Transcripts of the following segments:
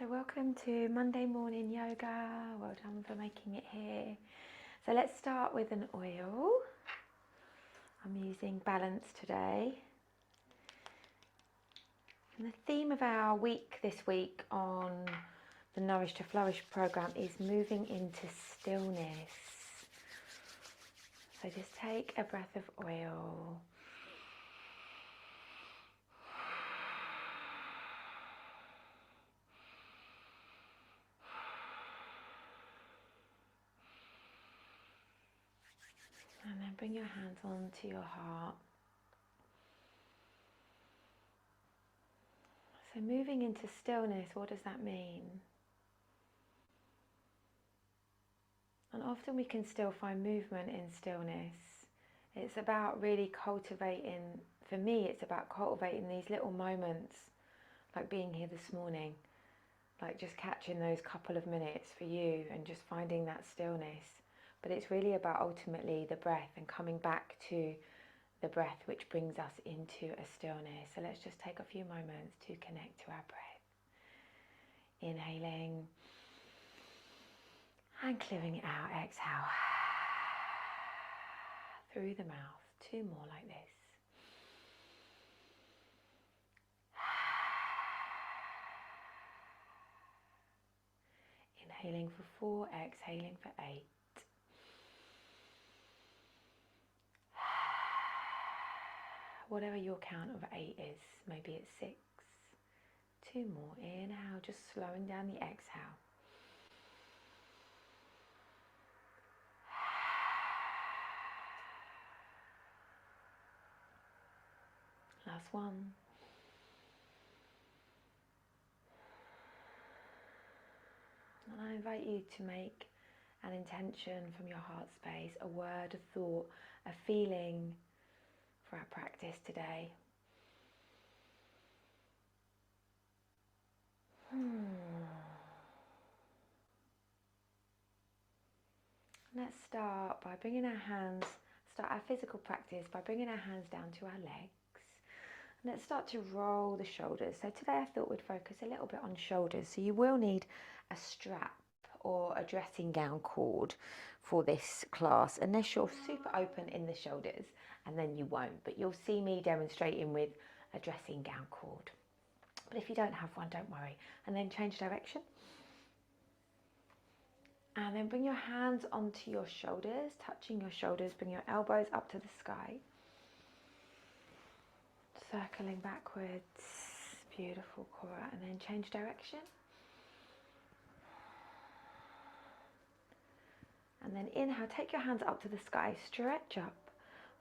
So welcome to Monday morning yoga. Well done for making it here. So let's start with an oil. I'm using Balance today. And the theme of our week this week on the Nourish to Flourish program is moving into stillness. So just take a breath of oil. And then bring your hands onto your heart. So moving into stillness, what does that mean? And often we can still find movement in stillness. It's about really cultivating, for me it's about cultivating these little moments, like being here this morning, like just catching those couple of minutes for you and just finding that stillness. But it's really about ultimately the breath and coming back to the breath, which brings us into a stillness. So let's just take a few moments to connect to our breath. Inhaling and clearing it out. Exhale through the mouth. 2 more like this. Inhaling for 4, exhaling for 8. Whatever your count of 8 is, maybe it's 6. 2 more. Inhale, just slowing down the exhale. Last one. And I invite you to make an intention from your heart space, a word, a thought, a feeling for our practice today. Let's start by bringing our hands, start our physical practice by bringing our hands down to our legs. And let's start to roll the shoulders. So today I thought we'd focus a little bit on shoulders. So you will need a strap or a dressing gown cord for this class, unless you're super open in the shoulders, and then you won't. But you'll see me demonstrating with a dressing gown cord. But if you don't have one, don't worry. And then change direction. And then bring your hands onto your shoulders, touching your shoulders. Bring your elbows up to the sky. Circling backwards. Beautiful, Cora. And then change direction. And then inhale, take your hands up to the sky, stretch up.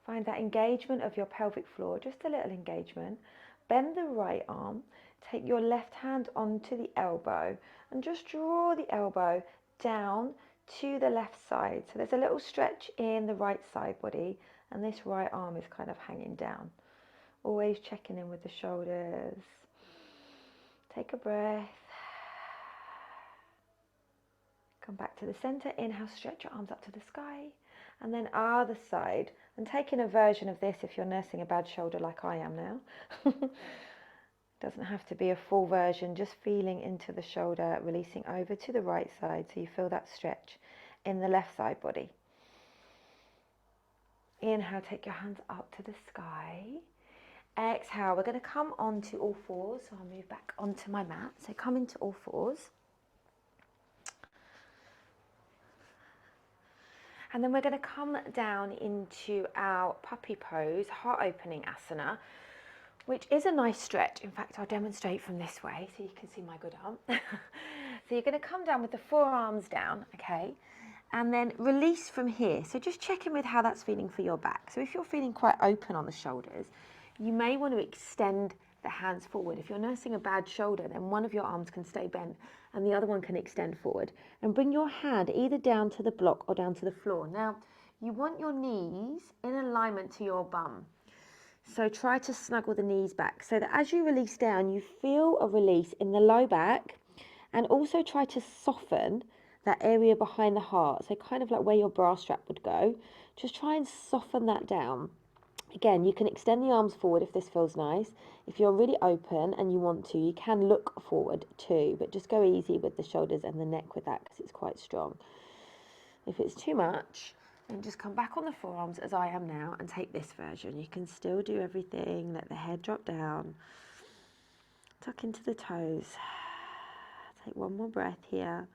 Find that engagement of your pelvic floor, just a little engagement. Bend the right arm, take your left hand onto the elbow and just draw the elbow down to the left side. So there's a little stretch in the right side body and this right arm is kind of hanging down. Always checking in with the shoulders. Take a breath. Come back to the center. Inhale, stretch your arms up to the sky. And then other side. And taking a version of this if you're nursing a bad shoulder like I am now. Doesn't have to be a full version, just feeling into the shoulder, releasing over to the right side so you feel that stretch in the left side body. Inhale, take your hands up to the sky. Exhale, we're going to come onto all fours. So I'll move back onto my mat. So come into all fours. And then we're going to come down into our puppy pose, heart opening asana, which is a nice stretch. In fact, I'll demonstrate from this way so you can see my good arm. So you're going to come down with the forearms down, okay? And then release from here. So just check in with how that's feeling for your back. So if you're feeling quite open on the shoulders, you may want to extend the hands forward. If you're nursing a bad shoulder, then one of your arms can stay bent and the other one can extend forward. And bring your hand either down to the block or down to the floor. Now, you want your knees in alignment to your bum. So try to snuggle the knees back so that as you release down, you feel a release in the low back, and also try to soften that area behind the heart. So kind of like where your bra strap would go. Just try and soften that down. Again, you can extend the arms forward if this feels nice. If you're really open and you want to, you can look forward too, but just go easy with the shoulders and the neck with that because it's quite strong. If it's too much, then just come back on the forearms as I am now and take this version. You can still do everything, let the head drop down, tuck into the toes. Take one more breath here.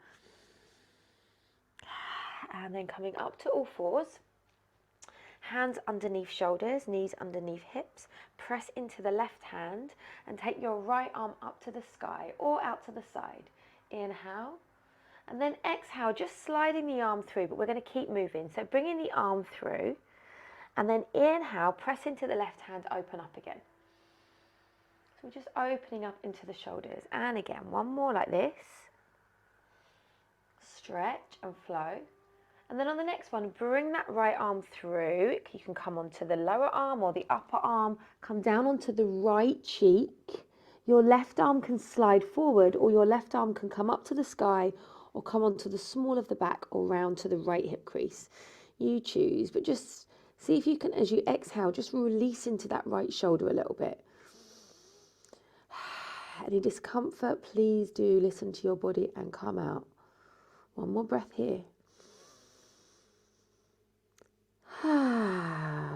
And then coming up to all fours. Hands underneath shoulders, knees underneath hips. Press into the left hand and take your right arm up to the sky or out to the side. Inhale. And then exhale, just sliding the arm through, but we're going to keep moving. So bringing the arm through, and then inhale, press into the left hand, open up again. So we're just opening up into the shoulders. And again, one more like this. Stretch and flow. And then on the next one, bring that right arm through. You can come onto the lower arm or the upper arm. Come down onto the right cheek. Your left arm can slide forward, or your left arm can come up to the sky, or come onto the small of the back or round to the right hip crease. You choose, but just see if you can, as you exhale, just release into that right shoulder a little bit. Any discomfort, please do listen to your body and come out. One more breath here.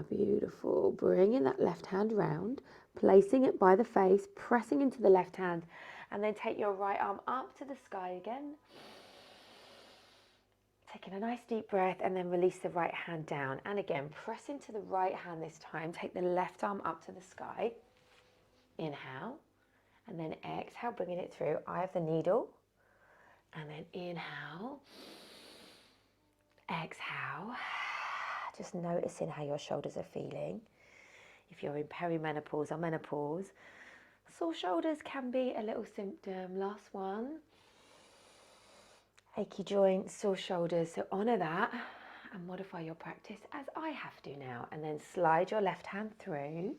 Beautiful. Bringing that left hand round, placing it by the face, pressing into the left hand, and then take your right arm up to the sky again. Taking a nice deep breath and then release the right hand down. And again, press into the right hand this time. Take the left arm up to the sky. Inhale. And then exhale, bringing it through. Eye of the needle. And then inhale. Exhale. Just noticing how your shoulders are feeling. If you're in perimenopause or menopause, sore shoulders can be a little symptom. Last one. Achy joints, sore shoulders, so honour that and modify your practice as I have to now. And then slide your left hand through,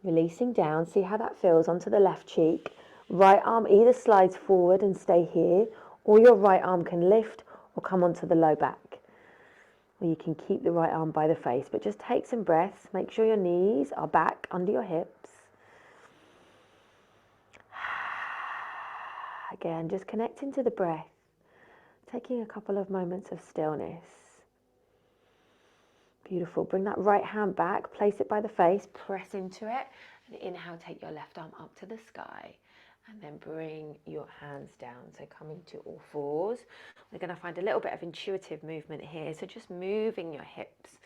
releasing down. See how that feels onto the left cheek. Right arm either slides forward and stay here, or your right arm can lift or come onto the low back. Or you can keep the right arm by the face, but just take some breaths. Make sure your knees are back under your hips. Again, just connecting to the breath. Taking a couple of moments of stillness. Beautiful. Bring that right hand back, place it by the face, press into it, and inhale, take your left arm up to the sky, and then bring your hands down. So coming to all fours. We're going to find a little bit of intuitive movement here. So just moving your hips,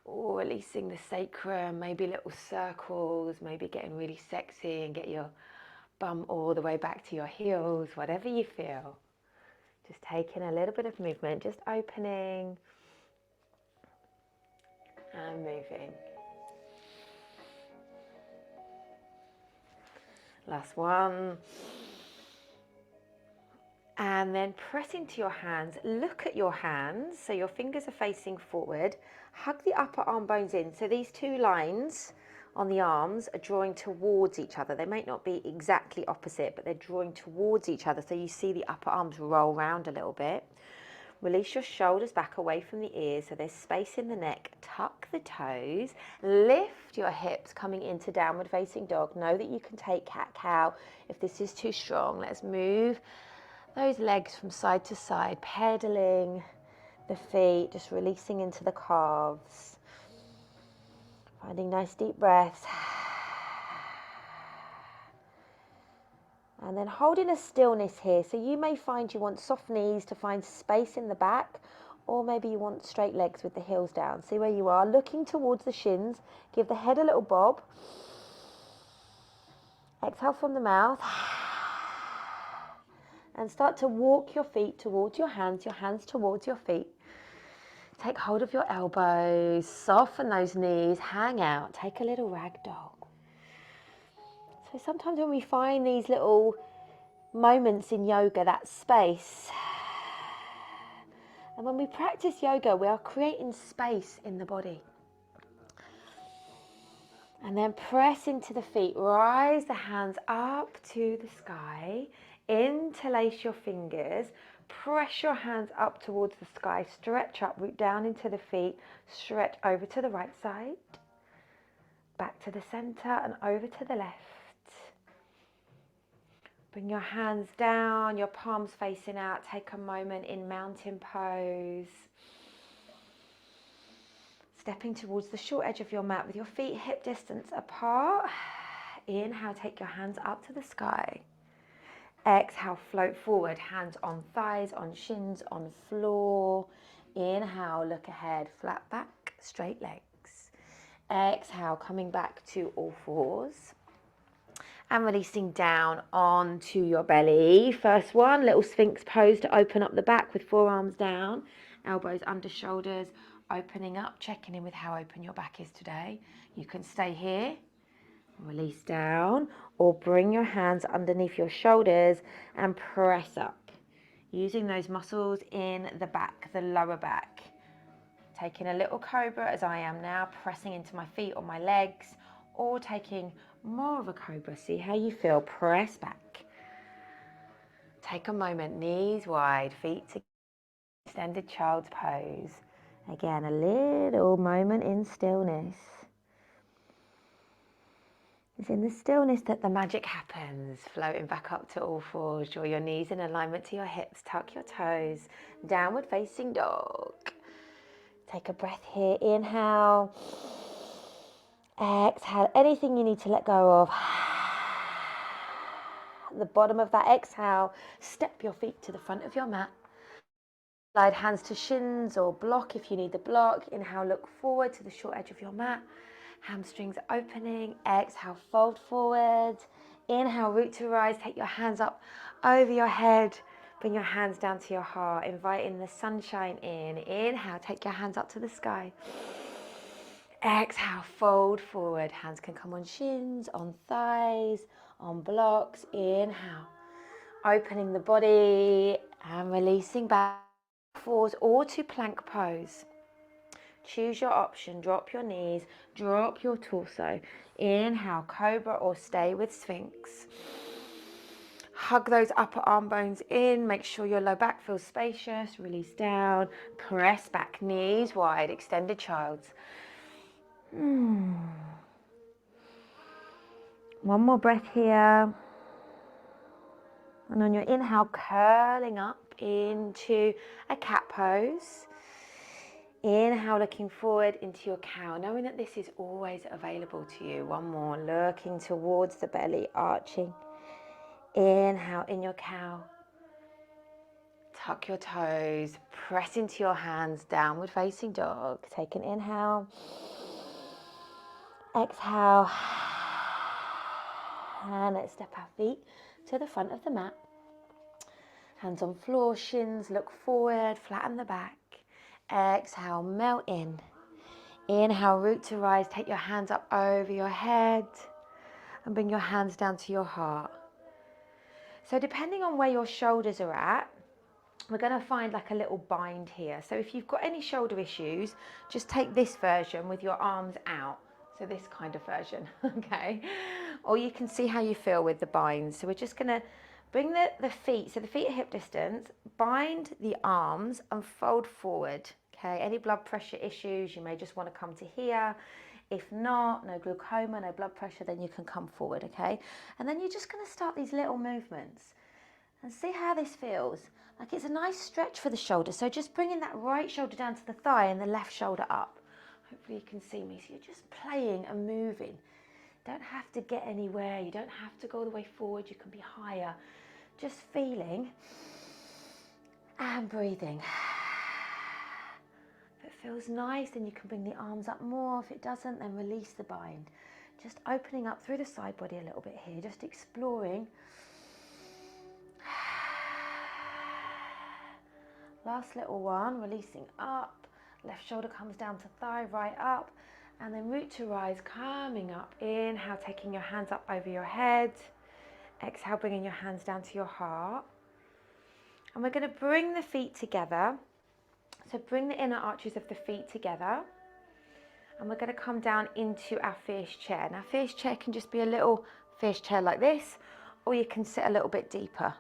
or releasing the sacrum, maybe little circles, maybe getting really sexy and get your bum all the way back to your heels, whatever you feel. Just taking a little bit of movement, just opening and moving. Last one. And then press into your hands. Look at your hands. So your fingers are facing forward. Hug the upper arm bones in. So these two lines on the arms are drawing towards each other. They might not be exactly opposite, but they're drawing towards each other. So you see the upper arms roll round a little bit. Release your shoulders back away from the ears, so there's space in the neck. Tuck the toes. Lift your hips coming into downward facing dog. Know that you can take cat-cow if this is too strong. Let's move those legs from side to side, pedaling the feet, just releasing into the calves. Finding nice deep breaths. And then holding a stillness here. So you may find you want soft knees to find space in the back, or maybe you want straight legs with the heels down. See where you are, looking towards the shins. Give the head a little bob. Exhale from the mouth. And start to walk your feet towards your hands towards your feet. Take hold of your elbows, soften those knees, hang out, take a little rag doll. So sometimes when we find these little moments in yoga, that space, and when we practice yoga, we are creating space in the body. And then press into the feet, rise the hands up to the sky, interlace your fingers, press your hands up towards the sky, stretch up, root down into the feet, stretch over to the right side. back to the center and over to the left. Bring your hands down, your palms facing out. Take a moment in mountain pose. Stepping towards the short edge of your mat with your feet hip distance apart. Inhale, take your hands up to the sky. Exhale, float forward, hands on thighs, on shins, on floor. Inhale, look ahead, flat back, straight legs. Exhale, coming back to all fours. And releasing down onto your belly. First one, little Sphinx pose to open up the back with forearms down, elbows under shoulders, opening up, checking in with how open your back is today. You can stay here. Release down, or bring your hands underneath your shoulders and press up, using those muscles in the back, the lower back. Taking a little cobra as I am now, pressing into my feet or my legs, or taking more of a cobra. See how you feel. Press back. Take a moment, knees wide, feet together, extended child's pose. Again, a little moment in stillness. It's in the stillness that the magic happens. Floating back up to all fours. Draw your knees in alignment to your hips. Tuck your toes. Downward facing dog. Take a breath here. Inhale. Exhale. Anything you need to let go of. At the bottom of that exhale, step your feet to the front of your mat. Slide hands to shins or block if you need the block. Inhale, look forward to the short edge of your mat. Hamstrings opening. Exhale, fold forward. Inhale, root to rise. Take your hands up over your head. Bring your hands down to your heart. Inviting the sunshine in. Inhale, take your hands up to the sky. Exhale, fold forward. Hands can come on shins, on thighs, on blocks. Inhale, opening the body and releasing back. Fours or to plank pose. Choose your option. Drop your knees, drop your torso. Inhale, cobra, or stay with Sphinx. Hug those upper arm bones in. Make sure your low back feels spacious. Release down. Press back, knees wide, extended child's. One more breath here. And on your inhale, curling up into a cat pose. Inhale, looking forward into your cow, knowing that this is always available to you. One more, looking towards the belly, arching. Inhale, in your cow. Tuck your toes, press into your hands, downward facing dog. Take an inhale. Exhale. And let's step our feet to the front of the mat. Hands on floor, shins, look forward, flatten the back. Exhale, melt in. Inhale, root to rise. Take your hands up over your head and bring your hands down to your heart. So depending on where your shoulders are at, we're going to find like a little bind here. So if you've got any shoulder issues, just take this version with your arms out. So this kind of version, okay? Or you can see how you feel with the binds. So we're just going to bring the feet, so the feet at hip distance, bind the arms and fold forward, okay? Any blood pressure issues, you may just want to come to here. If not, no glaucoma, no blood pressure, then you can come forward, okay? And then you're just going to start these little movements and see how this feels. Like it's a nice stretch for the shoulder. So just bringing that right shoulder down to the thigh and the left shoulder up. Hopefully you can see me. So you're just playing and moving. Don't have to get anywhere. You don't have to go all the way forward. You can be higher. Just feeling and breathing. If it feels nice, then you can bring the arms up more. If it doesn't, then release the bind. Just opening up through the side body a little bit here. Just exploring. Last little one, releasing up. Left shoulder comes down to thigh, right up. And then root to rise, coming up. Inhale, taking your hands up over your head. Exhale, bringing your hands down to your heart. And we're going to bring the feet together. So bring the inner arches of the feet together. And we're going to come down into our fish chair. Now, fish chair can just be a little fish chair like this, or you can sit a little bit deeper.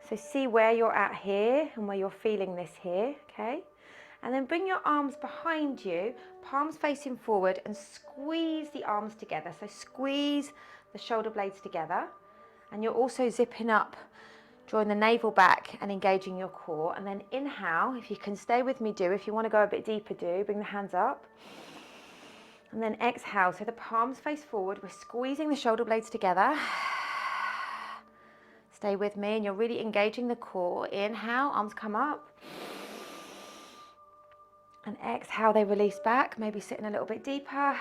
So see where you're at here and where you're feeling this here, okay? And then bring your arms behind you, palms facing forward, and squeeze the arms together. So squeeze the shoulder blades together. And you're also zipping up, drawing the navel back and engaging your core. And then inhale, if you can stay with me, do. If you want to go a bit deeper, do. Bring the hands up. And then exhale, so the palms face forward. We're squeezing the shoulder blades together. Stay with me, and you're really engaging the core. Inhale, arms come up. And exhale, they release back, maybe sitting a little bit deeper.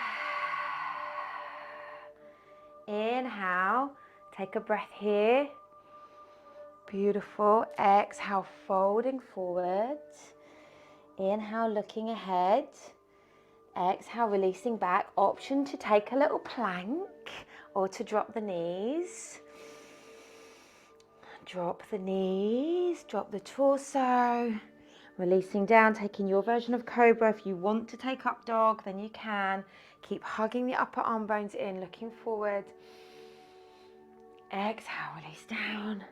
Inhale, take a breath here. Beautiful. Exhale, folding forward. Inhale, looking ahead. Exhale, releasing back. Option to take a little plank or to drop the knees. Drop the knees, drop the torso. Releasing down, taking your version of cobra. If you want to take up dog, then you can. Keep hugging the upper arm bones in, looking forward. Exhale, release down.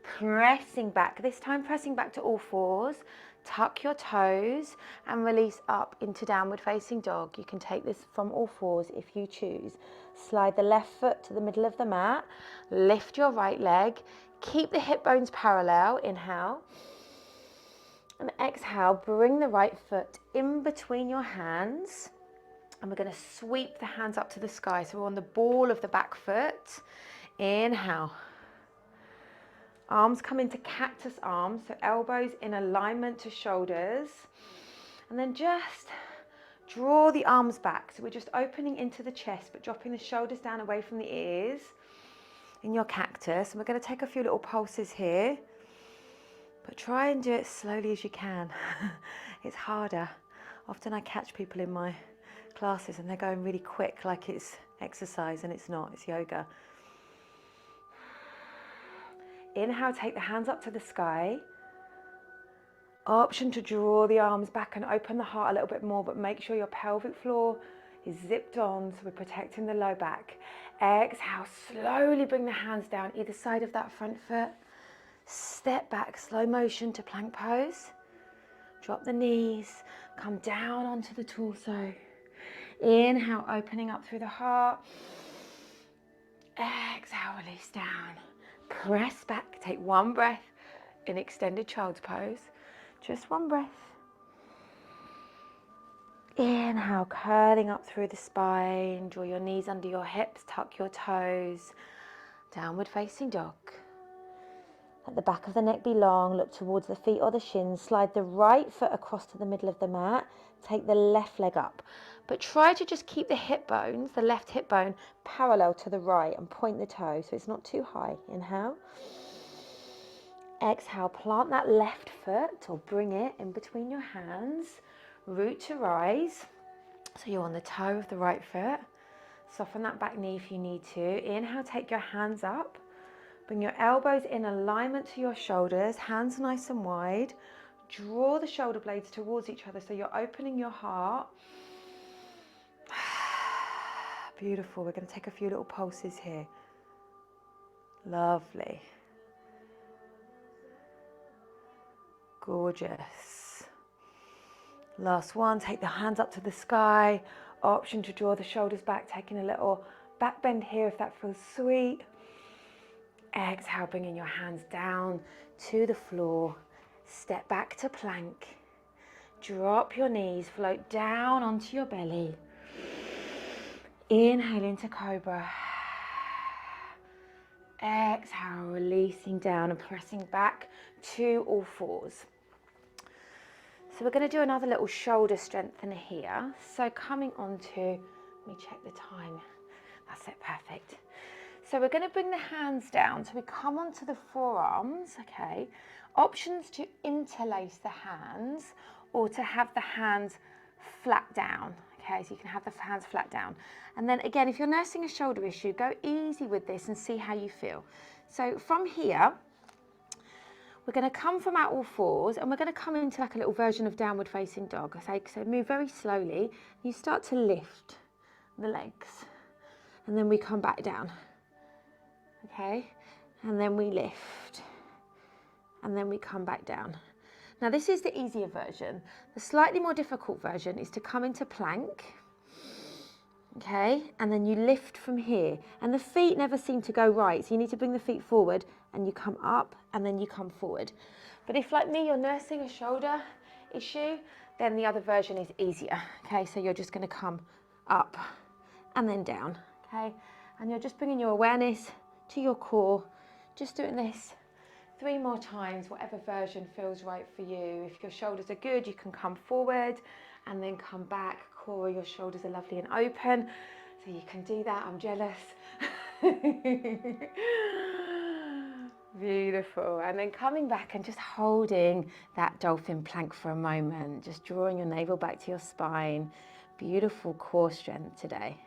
Pressing back, this time pressing back to all fours. Tuck your toes and release up into downward facing dog. You can take this from all fours if you choose. Slide the left foot to the middle of the mat. Lift your right leg. Keep the hip bones parallel. Inhale. And exhale, bring the right foot in between your hands. And we're going to sweep the hands up to the sky. So we're on the ball of the back foot. Inhale. Arms come into cactus arms, so elbows in alignment to shoulders. And then just draw the arms back. So we're just opening into the chest, but dropping the shoulders down away from the ears in your cactus. And we're going to take a few little pulses here. But try and do it slowly as you can. It's harder. Often I catch people in my classes and they're going really quick, like it's exercise, and it's not, it's yoga. Inhale, take the hands up to the sky. Option to draw the arms back and open the heart a little bit more, but make sure your pelvic floor is zipped on, so we're protecting the low back. Exhale, slowly bring the hands down either side of that front foot. Step back, slow motion to plank pose. Drop the knees, come down onto the torso. Inhale, opening up through the heart. Exhale, release down. Press back, take one breath in extended child's pose. Just one breath. Inhale, curling up through the spine. Draw your knees under your hips, tuck your toes. Downward facing dog. Let the back of the neck be long, look towards the feet or the shins. Slide the right foot across to the middle of the mat. Take the left leg up. But try to just keep the hip bones, the left hip bone, parallel to the right and point the toe so it's not too high. Inhale. Exhale, plant that left foot or bring it in between your hands. Root to rise. So you're on the toe of the right foot. Soften that back knee if you need to. Inhale, take your hands up. Bring your elbows in alignment to your shoulders, hands nice and wide. Draw the shoulder blades towards each other so you're opening your heart. Beautiful. We're going to take a few little pulses here. Lovely. Gorgeous. Last one. Take the hands up to the sky. Option to draw the shoulders back, taking a little back bend here if that feels sweet. Exhale, bringing your hands down to the floor. Step back to plank. Drop your knees, float down onto your belly. Inhale into cobra. Exhale, releasing down and pressing back to all fours. So we're going to do another little shoulder strengthener here. So coming onto, let me check the time. That's it, perfect. So we're going to bring the hands down. So we come onto the forearms, okay. Options to interlace the hands or to have the hands flat down, okay. So you can have the hands flat down. And then again, if you're nursing a shoulder issue, go easy with this and see how you feel. So from here, we're going to come from out all fours and we're going to come into like a little version of downward facing dog, okay. So move very slowly. You start to lift the legs and then we come back down. Okay, and then we lift, and then we come back down. Now this is the easier version. The slightly more difficult version is to come into plank, okay, and then you lift from here. And the feet never seem to go right, so you need to bring the feet forward and you come up and then you come forward. But if, like me, you're nursing a shoulder issue, then the other version is easier, okay? So you're just gonna come up and then down, okay? And you're just bringing your awareness to your core, just doing this 3 more times, whatever version feels right for you. If your shoulders are good, you can come forward and then come back. Core, your shoulders are lovely and open, so you can do that. I'm jealous. Beautiful. And then coming back and just holding that dolphin plank for a moment, just drawing your navel back to your spine. Beautiful core strength today.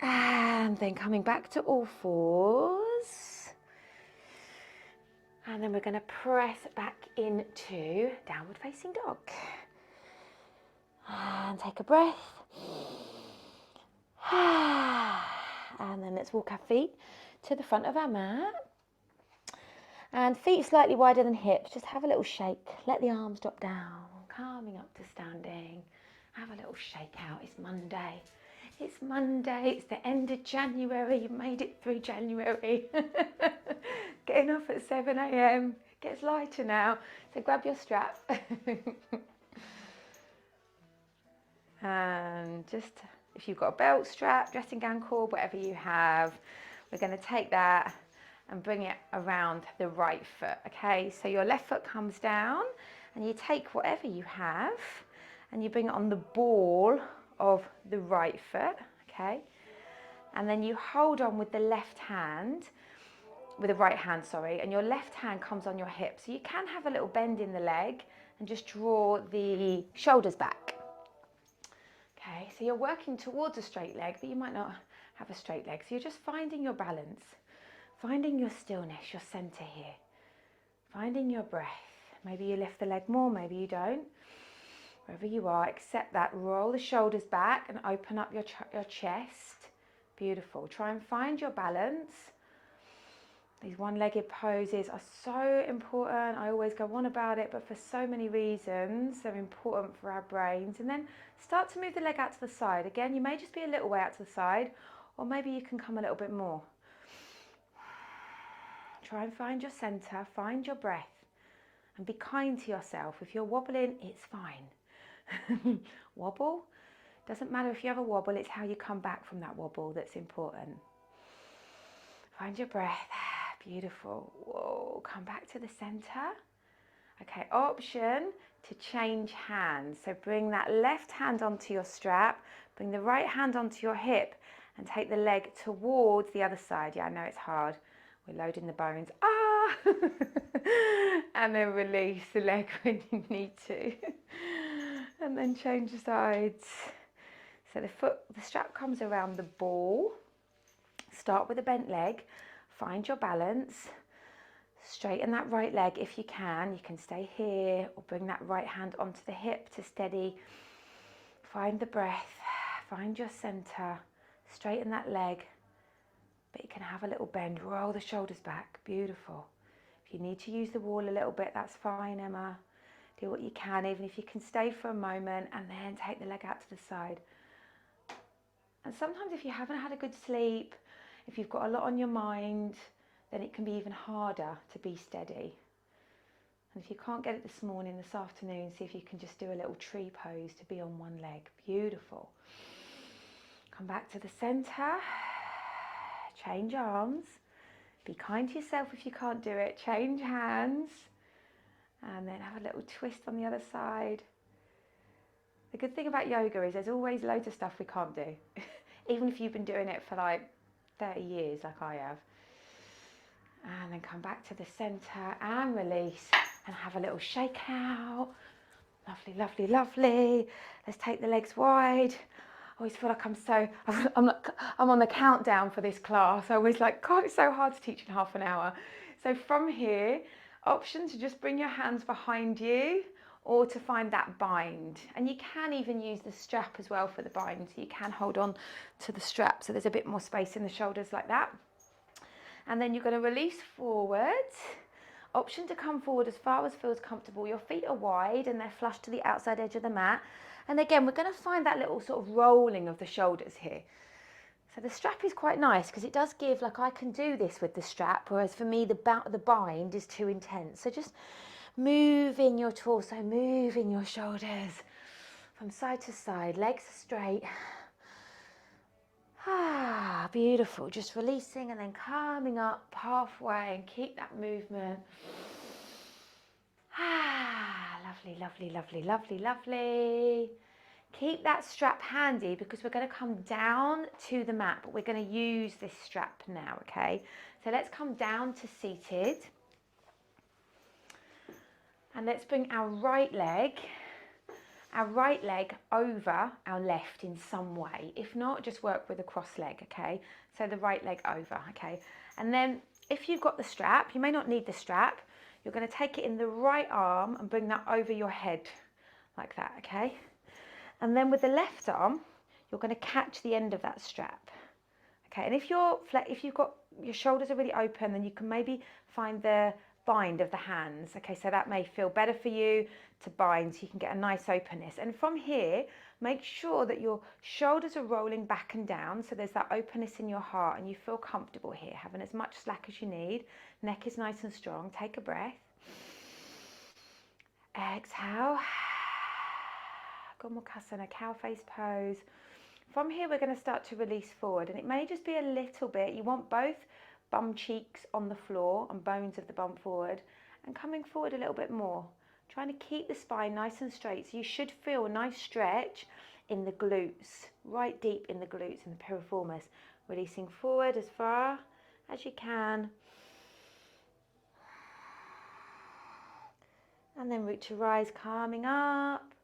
And then coming back to all fours. And then we're going to press back into downward facing dog. And take a breath. And then let's walk our feet to the front of our mat. And feet slightly wider than hips. Just have a little shake. Let the arms drop down. Coming up to standing. Have a little shake out. It's Monday. It's Monday. It's the end of January. You made it through January. Getting up at 7 a.m. Gets lighter now. So grab your strap. And just, if you've got a belt strap, dressing gown cord, whatever you have, we're going to take that and bring it around the right foot, okay? So your left foot comes down and you take whatever you have and you bring it on the ball of the right foot, okay? And then you hold on with the left hand, with the right hand, sorry, and your left hand comes on your hip. So you can have a little bend in the leg and just draw the shoulders back. Okay, so you're working towards a straight leg, but you might not have a straight leg. So you're just finding your balance, finding your stillness, your center here, finding your breath. Maybe you lift the leg more, maybe you don't. Wherever you are, accept that. Roll the shoulders back and open up your chest. Beautiful. Try and find your balance. These one-legged poses are so important. I always go on about it, but for so many reasons, they're important for our brains. And then start to move the leg out to the side. Again, you may just be a little way out to the side, or maybe you can come a little bit more. Try and find your center, find your breath, and be kind to yourself. If you're wobbling, it's fine. Wobble. Doesn't matter if you have a wobble, it's how you come back from that wobble that's important. Find your breath. Beautiful. Whoa, come back to the center. Okay, option to change hands. So bring that left hand onto your strap, bring the right hand onto your hip and take the leg towards the other side. Yeah, I know it's hard. We're loading the bones. Ah! And then release the leg when you need to. And then change the sides. So the strap comes around the ball. Start with a bent leg. Find your balance. Straighten that right leg if you can. You can stay here or bring that right hand onto the hip to steady. Find the breath. Find your center. Straighten that leg. But you can have a little bend. Roll the shoulders back. Beautiful. If you need to use the wall a little bit, that's fine, Emma. Do what you can, even if you can stay for a moment and then take the leg out to the side. And sometimes if you haven't had a good sleep, if you've got a lot on your mind, then it can be even harder to be steady. And if you can't get it this morning, this afternoon, see if you can just do a little tree pose to be on one leg. Beautiful. Come back to the center. Change arms. Be kind to yourself if you can't do it. Change hands. And then have a little twist on the other side. The good thing about yoga is there's always loads of stuff we can't do. Even if you've been doing it for like 30 years like I have. And then come back to the center and release and have a little shake out. Lovely, lovely, lovely. Let's take the legs wide. I always feel like I'm on the countdown for this class. I always like, God, it's so hard to teach in half an hour. So from here, option to just bring your hands behind you or to find that bind. And you can even use the strap as well for the bind. So you can hold on to the strap so there's a bit more space in the shoulders like that. And then you're going to release forward. Option to come forward as far as feels comfortable. Your feet are wide and they're flush to the outside edge of the mat. And again, we're going to find that little sort of rolling of the shoulders here. So the strap is quite nice because it does give, like I can do this with the strap, whereas for me the bind is too intense. So just moving your torso, moving your shoulders from side to side, legs are straight. Ah, beautiful. Just releasing and then coming up halfway and keep that movement. Ah, lovely, lovely, lovely, lovely, lovely. Keep that strap handy because we're going to come down to the mat, but we're going to use this strap now, okay? So let's come down to seated. And let's bring our right leg over our left in some way. If not, just work with a cross leg, okay? So the right leg over, okay? And then if you've got the strap, you may not need the strap, you're going to take it in the right arm and bring that over your head like that, okay? And then with the left arm, you're going to catch the end of that strap, okay? And if you've got your shoulders are really open, then you can maybe find the bind of the hands, okay? So that may feel better for you to bind, so you can get a nice openness. And from here, make sure that your shoulders are rolling back and down, so there's that openness in your heart, and you feel comfortable here, having as much slack as you need. Neck is nice and strong. Take a breath. Exhale. Gomukhasana, cow face pose. From here, we're going to start to release forward, and it may just be a little bit. You want both bum cheeks on the floor and bones of the bum forward, and coming forward a little bit more. Trying to keep the spine nice and straight, so you should feel a nice stretch in the glutes, right deep in the glutes and the piriformis. Releasing forward as far as you can. And then root to rise, calming up,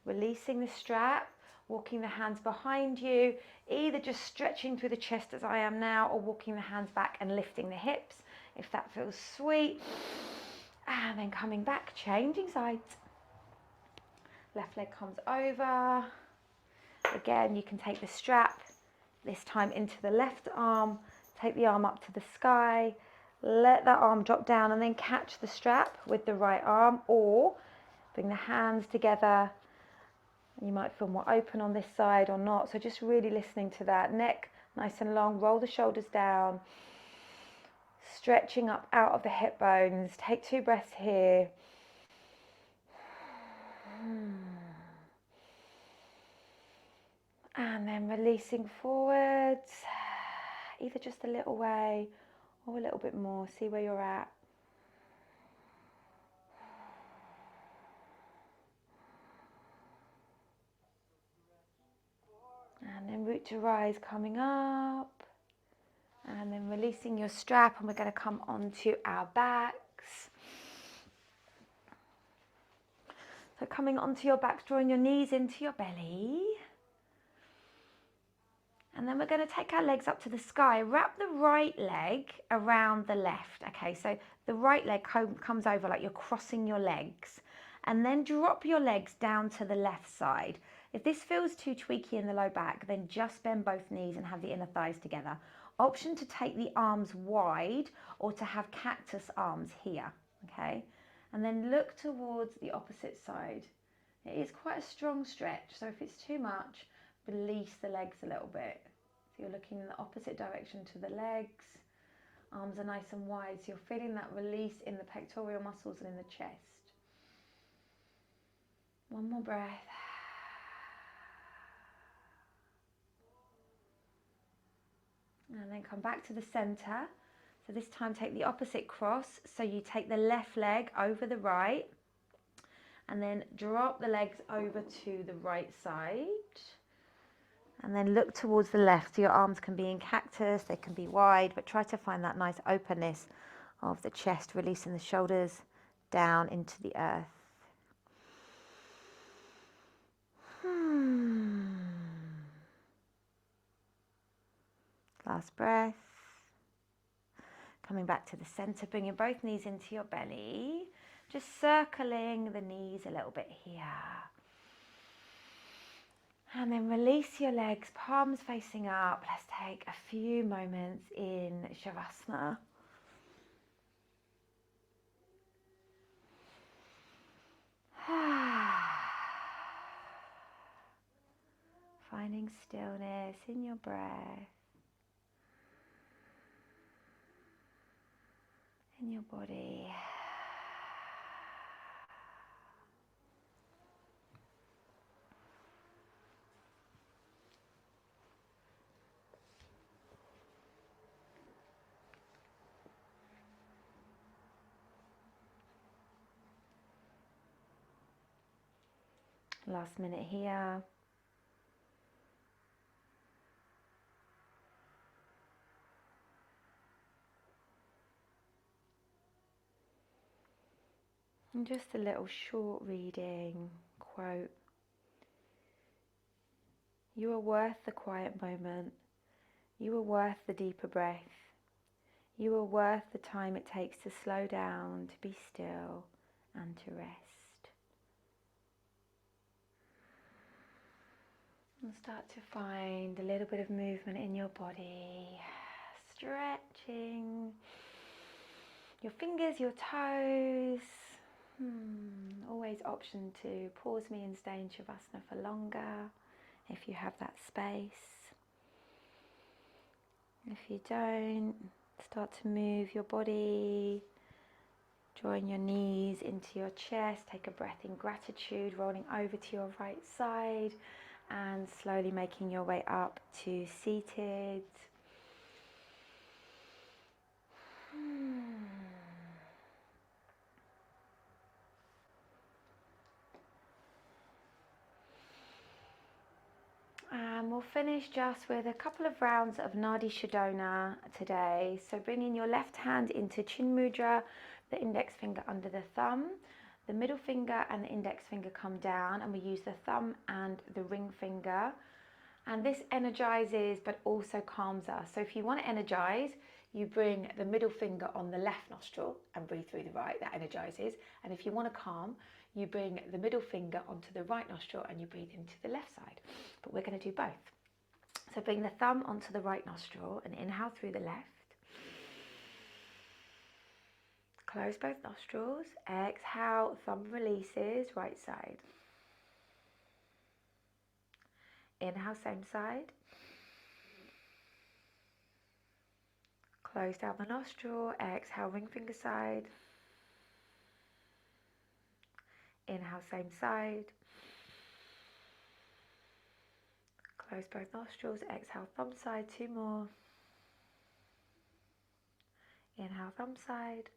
releasing the strap, walking the hands behind you, either just stretching through the chest as I am now, or walking the hands back and lifting the hips, if that feels sweet. And then coming back, changing sides. Left leg comes over. Again, you can take the strap, this time into the left arm, take the arm up to the sky, let that arm drop down and then catch the strap with the right arm, or bring the hands together. You might feel more open on this side or not, so just really listening to that. Neck nice and long, roll the shoulders down, stretching up out of the hip bones. Take 2 breaths here. And then releasing forwards, either just a little way or a little bit more. See where you're at. And then root to rise, coming up. And then releasing your strap, and we're going to come onto our backs. So coming onto your backs, drawing your knees into your belly. And then we're going to take our legs up to the sky. Wrap the right leg around the left. Okay, so the right leg comes over like you're crossing your legs. And then drop your legs down to the left side. If this feels too tweaky in the low back, then just bend both knees and have the inner thighs together. Option to take the arms wide or to have cactus arms here, okay? And then look towards the opposite side. It is quite a strong stretch, so if it's too much, release the legs a little bit. So you're looking in the opposite direction to the legs. Arms are nice and wide, so you're feeling that release in the pectoral muscles and in the chest. One more breath. And then come back to the center. So this time take the opposite cross. So you take the left leg over the right and then drop the legs over to the right side. And then look towards the left. So your arms can be in cactus, they can be wide, but try to find that nice openness of the chest, releasing the shoulders down into the earth. Last breath. Coming back to the center, bringing both knees into your belly. Just circling the knees a little bit here. And then release your legs, palms facing up. Let's take a few moments in Shavasana. Finding stillness in your breath, in your body. Last minute here. And just a little short reading quote. You are worth the quiet moment. You are worth the deeper breath. You are worth the time it takes to slow down, to be still, and to rest. And start to find a little bit of movement in your body, stretching your fingers, your toes. Always option to pause me and stay in Shavasana for longer if you have that space. If you don't, start to move your body, drawing your knees into your chest. Take a breath in gratitude, rolling over to your right side and slowly making your way up to seated. And we'll finish just with a couple of rounds of Nadi Shodhana today. So bringing your left hand into Chin Mudra, the index finger under the thumb. The middle finger and the index finger come down, and we use the thumb and the ring finger. And this energizes but also calms us. So if you want to energize, you bring the middle finger on the left nostril and breathe through the right. That energizes. And if you want to calm, you bring the middle finger onto the right nostril and you breathe into the left side. But we're going to do both. So bring the thumb onto the right nostril and inhale through the left. Close both nostrils. Exhale, thumb releases, right side. Inhale, same side. Close down the nostril. Exhale, ring finger side. Inhale, same side. Close both nostrils. Exhale, thumb side. Two more. Inhale, thumb side.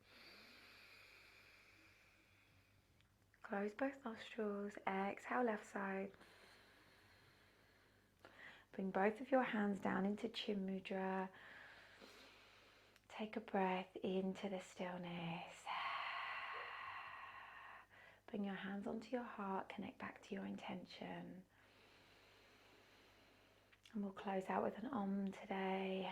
Close both nostrils. Exhale, left side. Bring both of your hands down into Chin Mudra. Take a breath into the stillness. Bring your hands onto your heart. Connect back to your intention. And we'll close out with an Om today.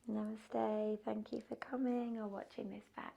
Namaste. Thank you for coming or watching this back.